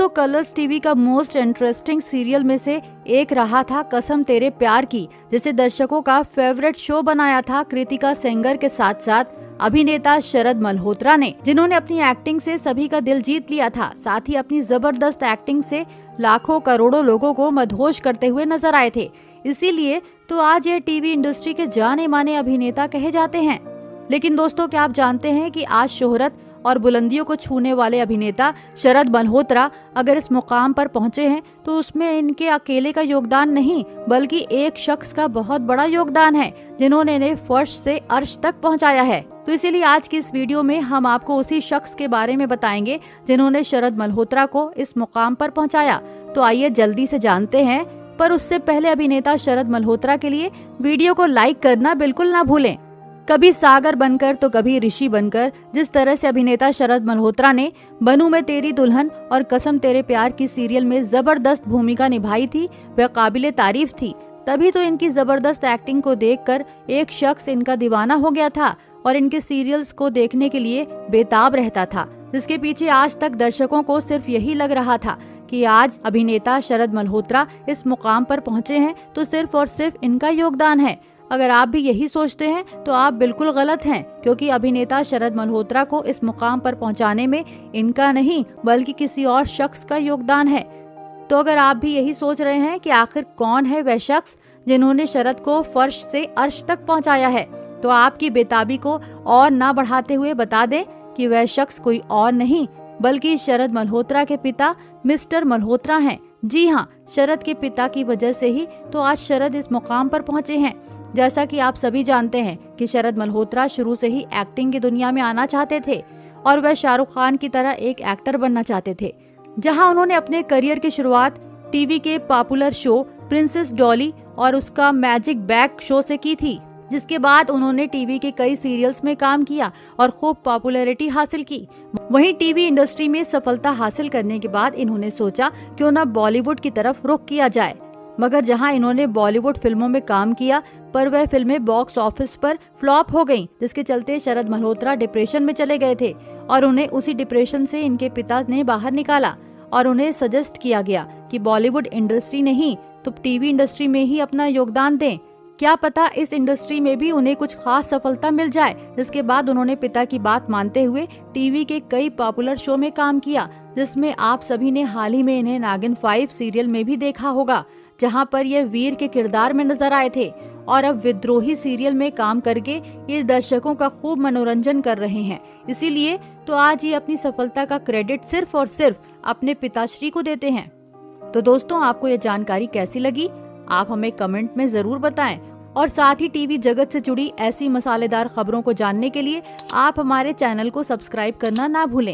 दोस्तों, Colors TV का most interesting serial में से एक रहा था कसम तेरे प्यार की, जिसे दर्शकों का फेवरेट शो बनाया था कृतिका सेंगर के साथ साथ अभिनेता शरद मल्होत्रा ने, जिन्होंने अपनी एक्टिंग से सभी का दिल जीत लिया था। साथ ही अपनी जबरदस्त एक्टिंग से लाखों करोड़ों लोगों को मदहोश करते हुए नजर आए थे। इसीलिए तो आज ये टीवी इंडस्ट्री के जाने माने अभिनेता कहे जाते हैं। लेकिन दोस्तों, क्या आप जानते हैं कि आज शोहरत और बुलंदियों को छूने वाले अभिनेता शरद मल्होत्रा अगर इस मुकाम पर पहुंचे हैं तो उसमें इनके अकेले का योगदान नहीं, बल्कि एक शख्स का बहुत बड़ा योगदान है, जिन्होंने इन्हें फर्श से अर्श तक पहुंचाया है। तो इसीलिए आज की इस वीडियो में हम आपको उसी शख्स के बारे में बताएंगे जिन्होंने शरद मल्होत्रा को इस मुकाम पर पहुंचाया। तो आइए जल्दी से जानते हैं, पर उससे पहले अभिनेता शरद मल्होत्रा के लिए वीडियो को लाइक करना बिल्कुल ना भूलें। कभी सागर बनकर तो कभी ऋषि बनकर, जिस तरह से अभिनेता शरद मल्होत्रा ने बनूं मैं तेरी दुल्हन और कसम तेरे प्यार की सीरियल में जबरदस्त भूमिका निभाई थी, वह काबिले तारीफ थी। तभी तो इनकी जबरदस्त एक्टिंग को देखकर एक शख्स इनका दीवाना हो गया था और इनके सीरियल्स को देखने के लिए बेताब रहता था, जिसके पीछे आज तक दर्शकों को सिर्फ यही लग रहा था कि आज अभिनेता शरद मल्होत्रा इस मुकाम पर पहुंचे हैं तो सिर्फ और सिर्फ इनका योगदान है। अगर आप भी यही सोचते हैं तो आप बिल्कुल गलत हैं, क्योंकि अभिनेता शरद मल्होत्रा को इस मुकाम पर पहुंचाने में इनका नहीं बल्कि किसी और शख्स का योगदान है। तो अगर आप भी यही सोच रहे हैं कि आखिर कौन है वह शख्स जिन्होंने शरद को फर्श से अर्श तक पहुंचाया है, तो आपकी बेताबी को और ना बढ़ाते हुए बता दें कि वह शख्स कोई और नहीं बल्कि शरद मल्होत्रा के पिता मिस्टर मल्होत्रा हैं। जी हाँ, शरद के पिता की वजह से ही तो आज शरद इस मुकाम पर पहुंचे हैं। जैसा कि आप सभी जानते हैं कि शरद मल्होत्रा शुरू से ही एक्टिंग की दुनिया में आना चाहते थे और वह शाहरुख खान की तरह एक एक्टर बनना चाहते थे, जहां उन्होंने अपने करियर की शुरुआत टीवी के पॉपुलर शो प्रिंसेस डॉली और उसका मैजिक बैग शो से की थी, जिसके बाद उन्होंने टीवी के कई सीरियल्स में काम किया और खूब पॉपुलैरिटी हासिल की। वहीं टीवी इंडस्ट्री में सफलता हासिल करने के बाद इन्होंने सोचा क्यों न बॉलीवुड की तरफ रुख किया जाए, मगर जहां इन्होंने बॉलीवुड फिल्मों में काम किया पर वह फिल्में बॉक्स ऑफिस पर फ्लॉप हो गईं, जिसके चलते शरद मल्होत्रा डिप्रेशन में चले गए थे और उन्हें उसी डिप्रेशन से इनके पिता ने बाहर निकाला और उन्हें सजेस्ट किया गया कि बॉलीवुड इंडस्ट्री नहीं तो टीवी इंडस्ट्री में ही अपना योगदान दें। क्या पता इस इंडस्ट्री में भी उन्हें कुछ खास सफलता मिल जाए। जिसके बाद उन्होंने पिता की बात मानते हुए टीवी के कई पॉपुलर शो में काम किया, जिसमें आप सभी ने हाल ही में इन्हें नागिन 5 सीरियल में भी देखा होगा, जहां पर ये वीर के किरदार में नजर आए थे और अब विद्रोही सीरियल में काम करके ये दर्शकों का खूब मनोरंजन कर रहे हैं। इसीलिए तो आज ये अपनी सफलता का क्रेडिट सिर्फ और सिर्फ अपने पिताश्री को देते हैं। तो दोस्तों, आपको ये जानकारी कैसी लगी आप हमें कमेंट में जरूर बताएं और साथ ही टीवी जगत से जुड़ी ऐसी मसालेदार खबरों को जानने के लिए आप हमारे चैनल को सब्सक्राइब करना ना भूलें।